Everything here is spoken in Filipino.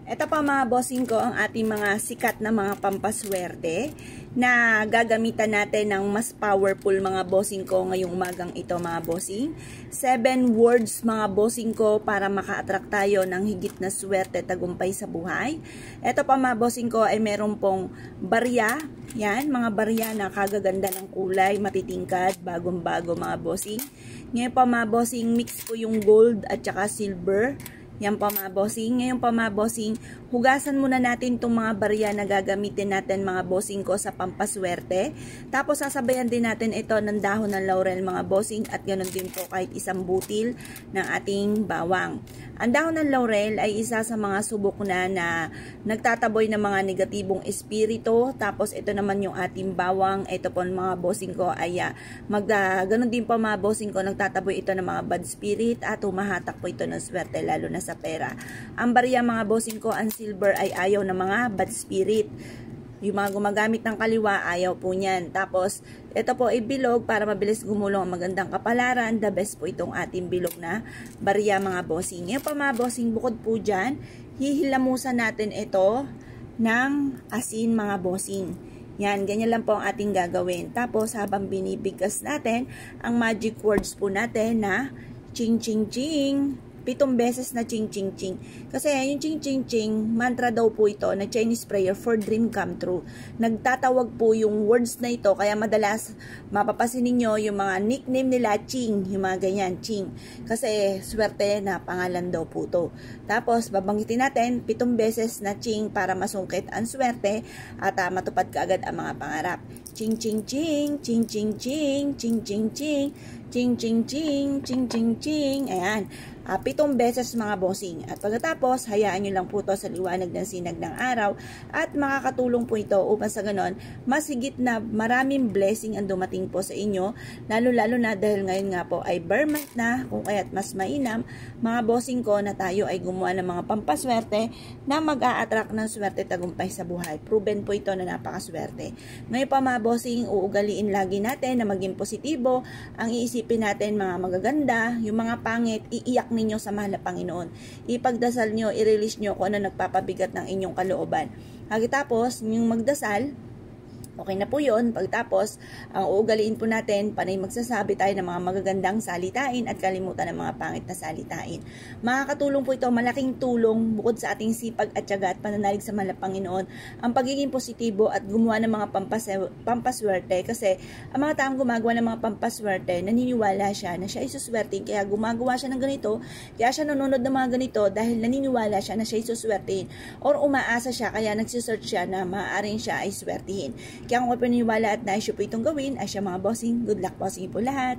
Ito pa mga bossing ko ang ating mga sikat na mga pampaswerte na gagamitan natin ng mas powerful mga bossing ko ngayong umagang ito mga bossing. 7 words mga bossing ko para maka-attract tayo ng higit na swerte tagumpay sa buhay. Ito pa mga bossing ko ay meron pong barya. Yan, mga barya na kagaganda ng kulay, matitingkad, bagong-bago mga bossing. Ngayon pa mga bossing, mix ko yung gold at saka silver. Yan pa mga bossing. Ngayon pa mga bossing, hugasan muna natin itong mga barya na gagamitin natin mga bossing ko sa pampaswerte. Tapos sasabayan din natin ito ng dahon ng laurel mga bossing at ganoon din po kahit isang butil ng ating bawang. Ang dahon ng laurel ay isa sa mga subok na nagtataboy ng mga negatibong espiritu. Tapos ito naman yung ating bawang. Ito po mga bossing ko ay ganoon din po mga bossing ko, nagtataboy ito ng mga bad spirit at humahatak po ito ng swerte lalo na sa pera. Ang barya mga bossing ko, ang silver ay ayaw ng mga bad spirit. Yung mga gumagamit ng kaliwa, ayaw po niyan. Tapos, ito po ay bilog para mabilis gumulong ang magandang kapalaran. The best po itong ating bilog na barya mga bossing. Ngayon pa mga bossing, bukod po dyan, hihilamusan natin ito ng asin mga bossing. Yan, ganyan lang po ang ating gagawin. Tapos, habang binibigkas natin, ang magic words po natin na ching ching ching. 7 beses na ching ching ching. Kasi yung ching ching ching, mantra daw po ito na Chinese prayer for dream come true. Nagtatawag po yung words na ito, kaya madalas mapapasin ninyo yung mga nickname nila Ching, yung mga ganyan, Ching. Kasi swerte na pangalan daw po to. Tapos babanggitin natin 7 beses na Ching para masungkit ang swerte at matupad kaagad ang mga pangarap. Ching ching ching, ching ching ching, ching ching ching, ching ching ching, ching ching ching. Ayan. 7 beses mga bossing. At pagkatapos, hayaan nyo lang po ito sa liwanag ng sinag ng araw at makakatulong po ito upang sa ganon, mas higit na maraming blessing ang dumating po sa inyo, lalo-lalo na dahil ngayon nga po ay bare month na, kung kaya't mas mainam, mga bossing ko na tayo ay gumawa ng mga pampaswerte na mag-a-attract ng swerte tagumpay sa buhay. Proven po ito na napakaswerte. Ngayon pa mga bossing, uugaliin lagi natin na maging positibo, ang iisipin natin mga magaganda, yung mga pangit, iiyak ninyo sa mahal na Panginoon. Ipagdasal nyo, i-release nyo kung ano nagpapabigat ng inyong kalooban. Pagkatapos, yung magdasal, okay na po yun. Pagtapos, ang uugaliin po natin, panay magsasabi tayo ng mga magagandang salitain at kalimutan ng mga pangit na salitain. Makakatulong po ito, malaking tulong bukod sa ating sipag at tiyaga at pananalig sa mahal na Panginoon, ang pagiging positibo at gumawa ng mga pampaswerte. Kasi ang mga taong gumagawa ng mga pampaswerte, naniniwala siya na siya ay suswertein, kaya gumagawa siya ng ganito, kaya siya nanonood ng mga ganito dahil naniniwala siya na siya ay suswertein or umaasa siya, kaya nagsisearch siya na maaaring siya ay swertihin. Kaya kung kayo paniniwala at nais po itong gawin, ay siya mga bossing, good luck bossing po lahat.